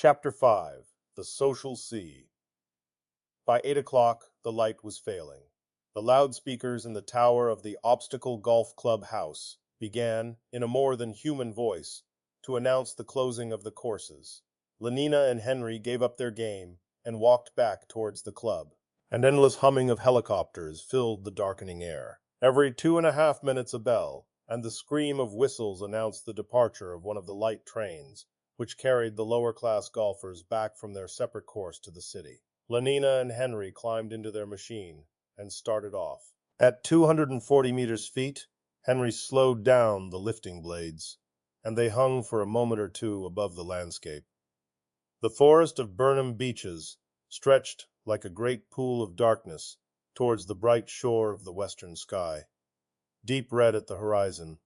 Chapter 5. The Social Sea. By 8 o'clock, the light was failing. The loudspeakers in the tower of the Obstacle Golf Club house began, in a more than human voice, to announce the closing of the courses. Lenina and Henry gave up their game and walked back towards the club. An endless humming of helicopters filled the darkening air. Every 2.5 minutes a bell, and the scream of whistles announced the departure of one of the light trains, which carried the lower-class golfers back from their separate course to the city. Lenina and Henry climbed into their machine and started off. At 240 meters feet, Henry slowed down the lifting blades, and they hung for a moment or two above the landscape. The forest of Burnham Beeches stretched like a great pool of darkness towards the bright shore of the western sky. Deep red at the horizon,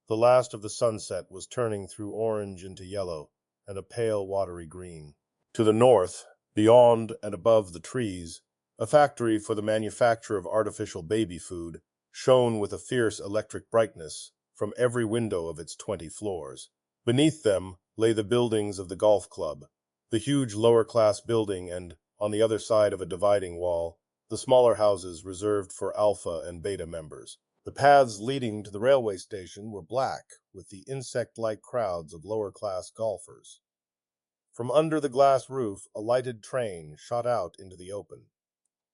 the last of the sunset was turning through orange into yellow and a pale watery green. To the north, beyond and above the trees, a factory for the manufacture of artificial baby food shone with a fierce electric brightness from every window of its 20 floors. Beneath them lay the buildings of the golf club, the huge lower-class building, and, on the other side of a dividing wall, the smaller houses reserved for alpha and beta members. The paths leading to the railway station were black with the insect-like crowds of lower-class golfers. From under the glass roof, a lighted train shot out into the open.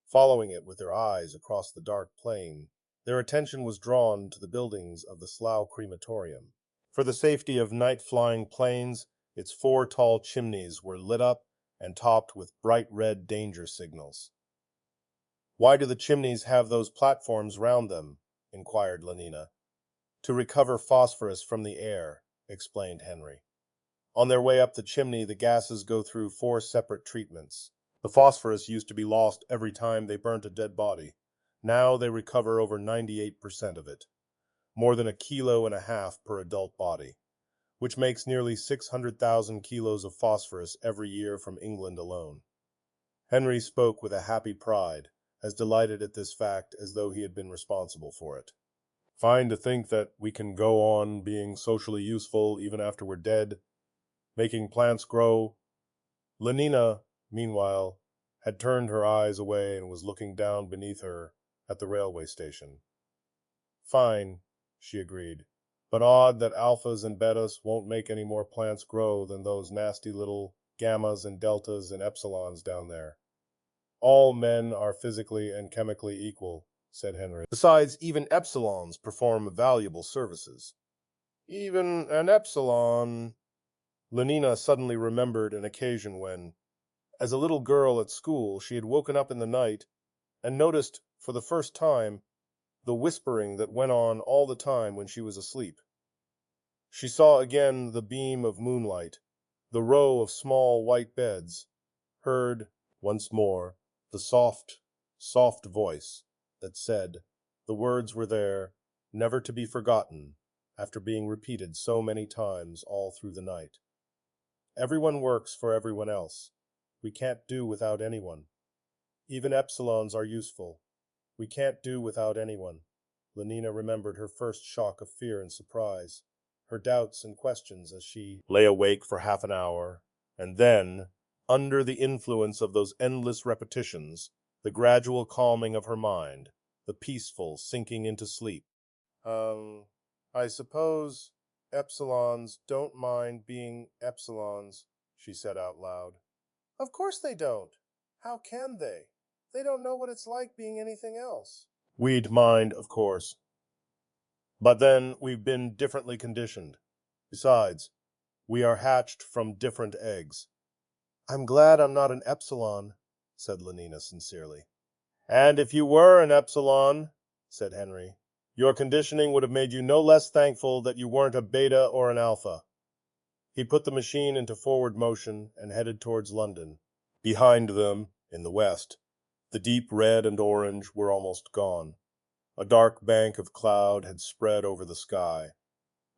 Following it with their eyes across the dark plain, their attention was drawn to the buildings of the Slough crematorium. For the safety of night-flying planes, its 4 tall chimneys were lit up and topped with bright red danger signals. "Why do the chimneys have those platforms round them?" inquired Lenina. "To recover phosphorus from the air," explained Henry. "On their way up the chimney, the gases go through 4 separate treatments. The phosphorus used to be lost every time they burnt a dead body. Now they recover over 98% of it, more than 1.5 kilos per adult body, which makes nearly 600,000 kilos of phosphorus every year from England alone." Henry spoke with a happy pride, as delighted at this fact as though he had been responsible for it. "Fine to think that we can go on being socially useful even after we're dead, making plants grow." Lenina, meanwhile, had turned her eyes away and was looking down beneath her at the railway station. "Fine," she agreed, "but odd that alphas and betas won't make any more plants grow than those nasty little gammas and deltas and epsilons down there." "All men are physically and chemically equal," said Henry. "Besides, even epsilons perform valuable services." "Even an epsilon—" Lenina suddenly remembered an occasion when, as a little girl at school, she had woken up in the night and noticed, for the first time, the whispering that went on all the time when she was asleep. She saw again the beam of moonlight, the row of small white beds, heard, once more, the soft, soft voice that said the words were there, never to be forgotten, after being repeated so many times all through the night. "Everyone works for everyone else. We can't do without anyone. Even epsilons are useful. We can't do without anyone." Lenina remembered her first shock of fear and surprise, her doubts and questions as she lay awake for half an hour, and then, under the influence of those endless repetitions, the gradual calming of her mind, the peaceful sinking into sleep. I suppose epsilons don't mind being epsilons," she said out loud. "Of course they don't. How can they? They don't know what it's like being anything else." "We'd mind, of course. But then we've been differently conditioned. Besides, we are hatched from different eggs." "I'm glad I'm not an epsilon," said Lenina sincerely. "And if you were an epsilon," said Henry, "your conditioning would have made you no less thankful that you weren't a beta or an alpha." He put the machine into forward motion and headed towards London. Behind them, in the west, the deep red and orange were almost gone. A dark bank of cloud had spread over the sky.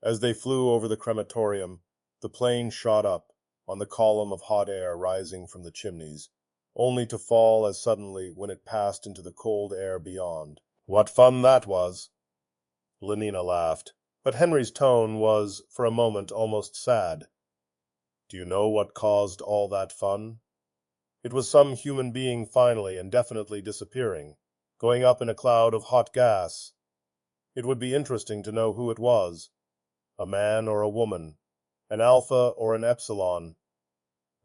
As they flew over the crematorium, the plane shot up, on the column of hot air rising from the chimneys, only to fall as suddenly when it passed into the cold air beyond. "What fun that was!" Lenina laughed, but Henry's tone was, for a moment, almost sad. Do you know what caused all that fun? It was some human being finally and definitely disappearing, going up in a cloud of hot gas. It would be interesting to know who it was, a man or a woman, an alpha or an epsilon.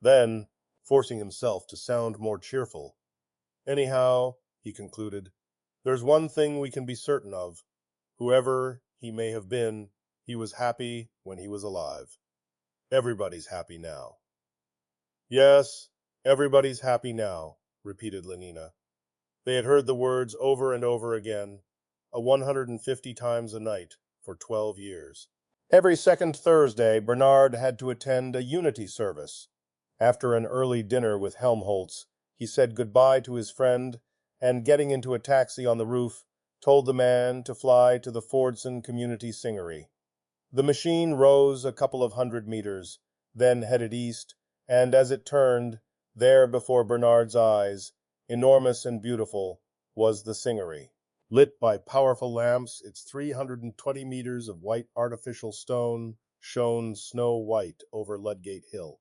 Then, forcing himself to sound more cheerful, anyhow, he concluded, there's one thing we can be certain of. Whoever he may have been, he was happy when he was alive. Everybody's happy now. Yes, everybody's happy now, repeated Lenina. They had heard the words over and over again, 150 times a night for 12 years. Every second Thursday, Bernard had to attend a unity service. After an early dinner with Helmholtz, he said goodbye to his friend and, getting into a taxi on the roof, told the man to fly to the Fordson Community Singery. The machine rose a couple of 100 meters, then headed east, and as it turned, there before Bernard's eyes, enormous and beautiful, was the Singery. Lit by powerful lamps, its 320 meters of white artificial stone shone snow-white over Ludgate Hill.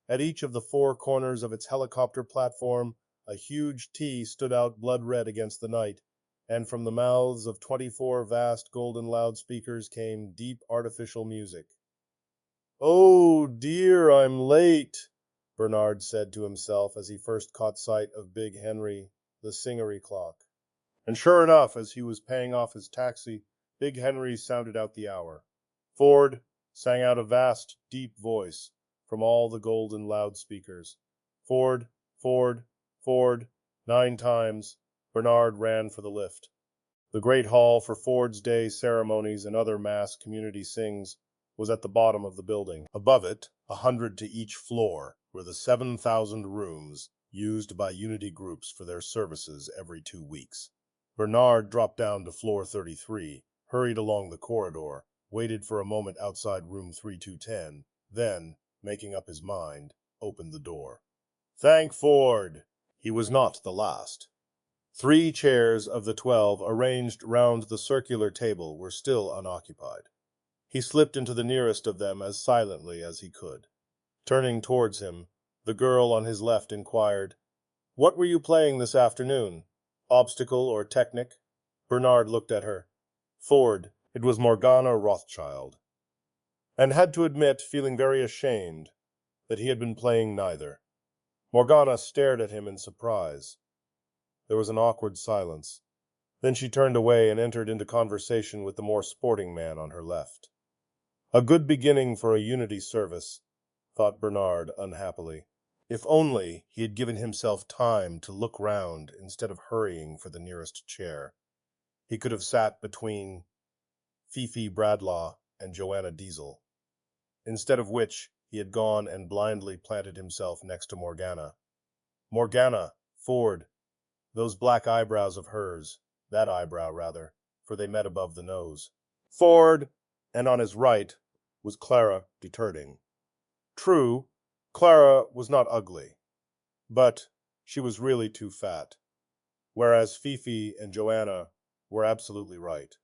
At each of the four corners of its helicopter platform, a huge T stood out blood-red against the night, and from the mouths of 24 vast golden loudspeakers came deep artificial music. "Oh, dear, I'm late," Bernard said to himself as he first caught sight of Big Henry, the Singery clock. And sure enough, as he was paying off his taxi, Big Henry sounded out the hour. Ford sang out a vast, deep voice from all the golden loudspeakers. Ford, Ford, Ford, 9 times. Bernard ran for the lift. The great hall for Ford's Day ceremonies and other mass community sings was at the bottom of the building. Above it, 100 to each floor, were the 7,000 rooms used by unity groups for their services every 2 weeks. Bernard dropped down to floor 33, hurried along the corridor, waited for a moment outside room 3210, then, making up his mind, opened the door. Thank Ford! He was not the last. 3 chairs of the 12 arranged round the circular table were still unoccupied. He slipped into the nearest of them as silently as he could. Turning towards him, the girl on his left inquired, "What were you playing this afternoon? Obstacle or Technic?" Bernard looked at her. Ford, it was Morgana Rothschild, and had to admit, feeling very ashamed, that he had been playing neither. Morgana stared at him in surprise. There was an awkward silence. Then she turned away and entered into conversation with the more sporting man on her left. A good beginning for a unity service, thought Bernard unhappily. If only he had given himself time to look round instead of hurrying for the nearest chair. He could have sat between Fifi Bradlaugh and Joanna Diesel, instead of which he had gone and blindly planted himself next to Morgana. Morgana, Ford, those black eyebrows of hers, that eyebrow rather, for they met above the nose. Ford, and on his right was Clara Deterding. True, Clara was not ugly, but she was really too fat, whereas Fifi and Joanna were absolutely right.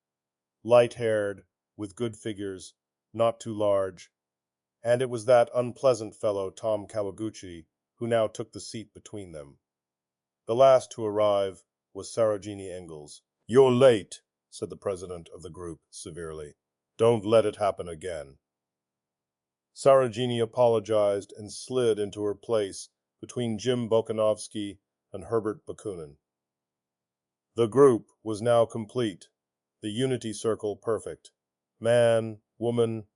Light-haired, with good figures, not too large, and it was that unpleasant fellow Tom Kawaguchi who now took the seat between them. The last to arrive was Sarojini Engels. "You're late," said the president of the group severely. "Don't let it happen again." Sarojini apologized and slid into her place between Jim Bokanovsky and Herbert Bakunin. The group was now complete, the unity circle perfect. Man, woman,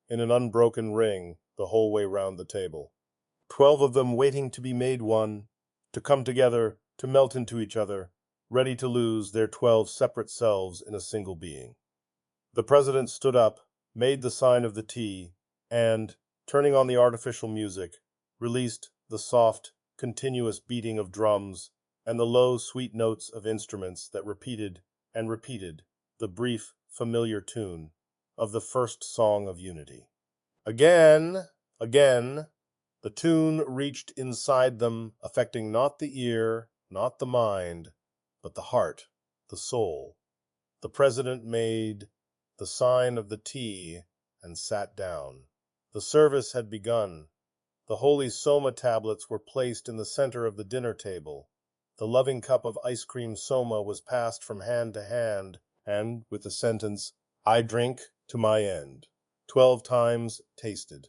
in an unbroken ring the whole way round the table. 12 of them waiting to be made one, to come together, to melt into each other, ready to lose their 12 separate selves in a single being. The president stood up, made the sign of the T, and, turning on the artificial music, released the soft, continuous beating of drums and the low, sweet notes of instruments that repeated and repeated the brief, familiar tune of the first song of unity. Again, again, the tune reached inside them, affecting not the ear, not the mind, but the heart, the soul. The president made the sign of the T and sat down. The service had begun. The holy soma tablets were placed in the center of the dinner table. The loving cup of ice cream soma was passed from hand to hand, and, with the sentence, "I drink to my end," 12 times tasted.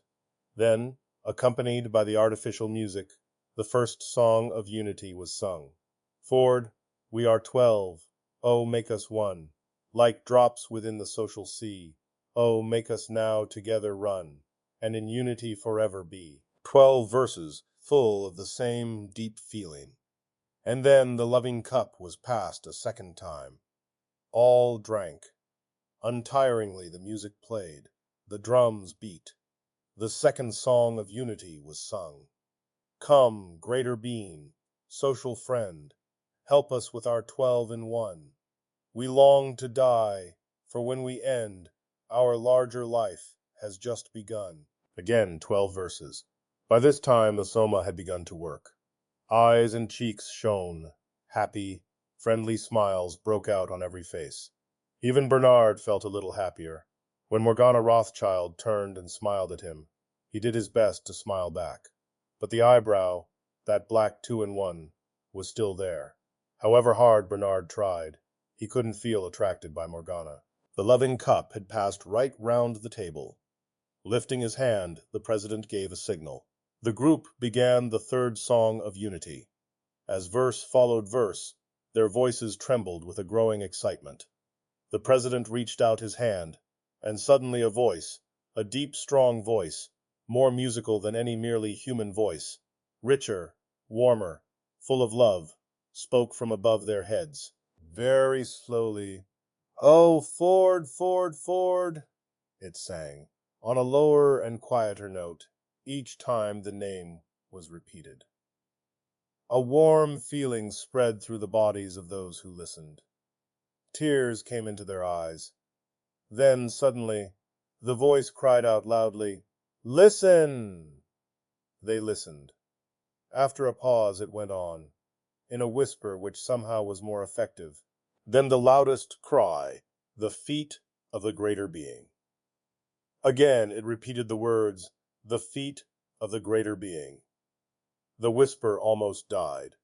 Then, accompanied by the artificial music, the first song of unity was sung. Ford, we are 12. Oh, make us one. Like drops within the social sea. Oh, make us now together run, and in unity forever be. 12 verses, full of the same deep feeling. And then the loving cup was passed a second time. All drank. Untiringly the music played. The drums beat. The second song of unity was sung. Come, greater being, social friend, help us with our 12 in one. We long to die, for when we end, our larger life has just begun. Again, 12 verses. By this time the soma had begun to work. Eyes and cheeks shone. Happy, friendly smiles broke out on every face. Even Bernard felt a little happier. When Morgana Rothschild turned and smiled at him, he did his best to smile back. But the eyebrow, that black 2-in-1, was still there. However hard Bernard tried, he couldn't feel attracted by Morgana. The loving cup had passed right round the table. Lifting his hand, the president gave a signal. The group began the third song of unity. As verse followed verse, their voices trembled with a growing excitement. The president reached out his hand, and suddenly a voice, a deep, strong voice, more musical than any merely human voice, richer, warmer, full of love, spoke from above their heads. Very slowly, "Oh, Ford, Ford, Ford," it sang, on a lower and quieter note, each time the name was repeated. A warm feeling spread through the bodies of those who listened. Tears came into their eyes. Then, suddenly, the voice cried out loudly, "Listen!" They listened. After a pause, it went on, in a whisper which somehow was more effective. Then the loudest cry, "The feet of the greater being." Again it repeated the words, "The feet of the greater being." The whisper almost died.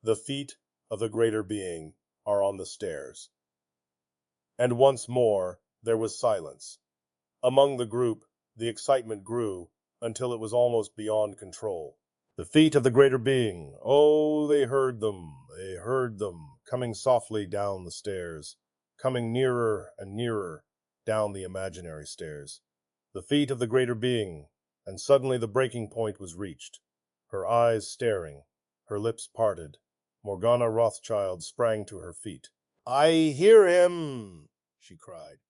"The feet of the greater being are on the stairs." And once more there was silence. Among the group, the excitement grew until it was almost beyond control. The feet of the greater being, oh, they heard them, coming softly down the stairs, coming nearer and nearer down the imaginary stairs. The feet of the greater being, and suddenly the breaking point was reached. Her eyes staring, her lips parted, Morgana Rothschild sprang to her feet. "I hear him!" she cried.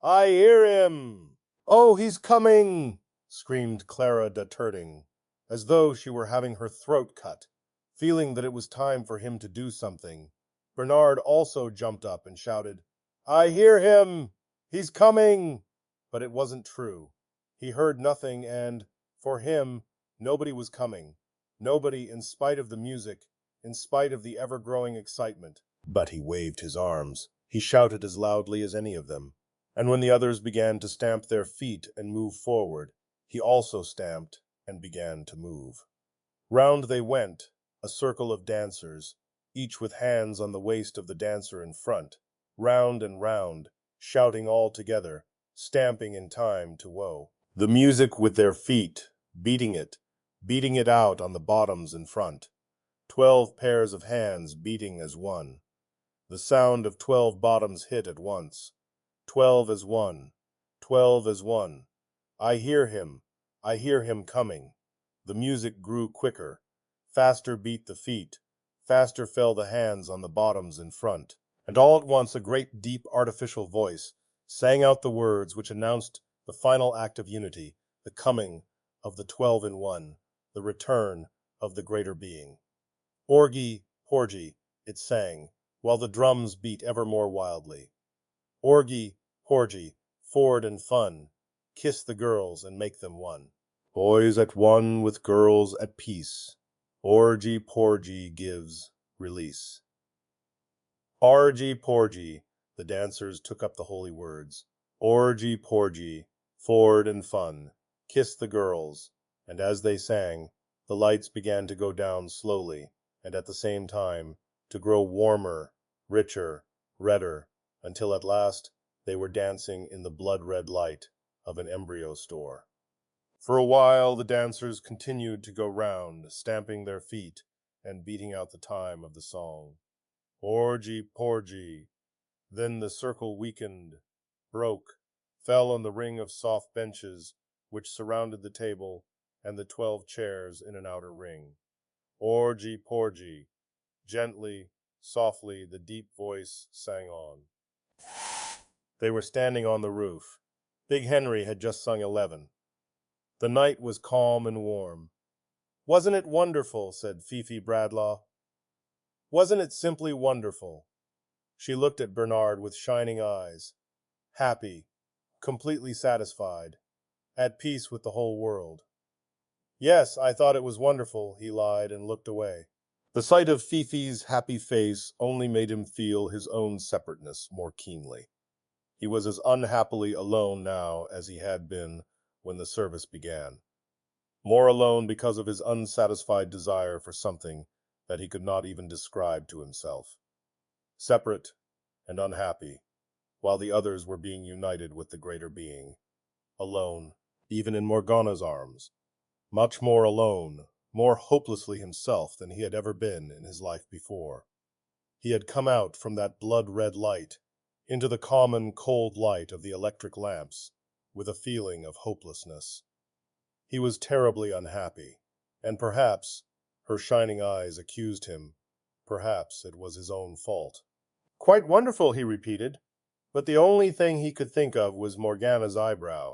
"I hear him!" "Oh, he's coming!" screamed Clara de Turding, as though she were having her throat cut. Feeling that it was time for him to do something, Bernard also jumped up and shouted, "I hear him! He's coming!" But it wasn't true. He heard nothing, and, for him, nobody was coming. Nobody, in spite of the music, in spite of the ever-growing excitement. But he waved his arms. He shouted as loudly as any of them. And when the others began to stamp their feet and move forward, he also stamped and began to move. Round they went, a circle of dancers, each with hands on the waist of the dancer in front, round and round, shouting all together, stamping in time to woe. The music with their feet, beating it out on the bottoms in front. 12 pairs of hands beating as one. The sound of 12 bottoms hit at once. 12 as one. 12 as one. I hear him coming. The music grew quicker. Faster beat the feet. Faster fell the hands on the bottoms in front. And all at once a great deep artificial voice sang out the words which announced the final act of unity, the coming of the 12 in one, the return of the greater being. "Orgy, porgy," it sang, while the drums beat ever more wildly. "Orgy, porgy, Ford and fun, kiss the girls and make them one. Boys at one with girls at peace, orgy, porgy gives release." "Orgy, porgy," the dancers took up the holy words. "Orgy, porgy, Ford and fun, kissed the girls, and as they sang, the lights began to go down slowly, and at the same time to grow warmer, richer, redder, until at last they were dancing in the blood-red light of an embryo store. For a while the dancers continued to go round, stamping their feet and beating out the time of the song. Orgy, porgy. Then the circle weakened, broke, fell on the ring of soft benches which surrounded the table and the 12 chairs in an outer ring. Orgy, porgy. Gently, softly, the deep voice sang on. They were standing on the roof. Big Henry had just sung 11. The night was calm and warm. "Wasn't it wonderful?" said Fifi Bradlaugh. "Wasn't it simply wonderful?" She looked at Bernard with shining eyes, happy, completely satisfied, at peace with the whole world. "Yes, I thought it was wonderful," he lied and looked away. The sight of Fifi's happy face only made him feel his own separateness more keenly. He was as unhappily alone now as he had been when the service began. More alone because of his unsatisfied desire for something that he could not even describe to himself. Separate and unhappy, while the others were being united with the greater being. Alone, even in Morgana's arms. Much more alone, more hopelessly himself than he had ever been in his life before. He had come out from that blood-red light into the common, cold light of the electric lamps with a feeling of hopelessness. He was terribly unhappy, and perhaps her shining eyes accused him. Perhaps it was his own fault. "Quite wonderful," he repeated, but the only thing he could think of was Morgana's eyebrow.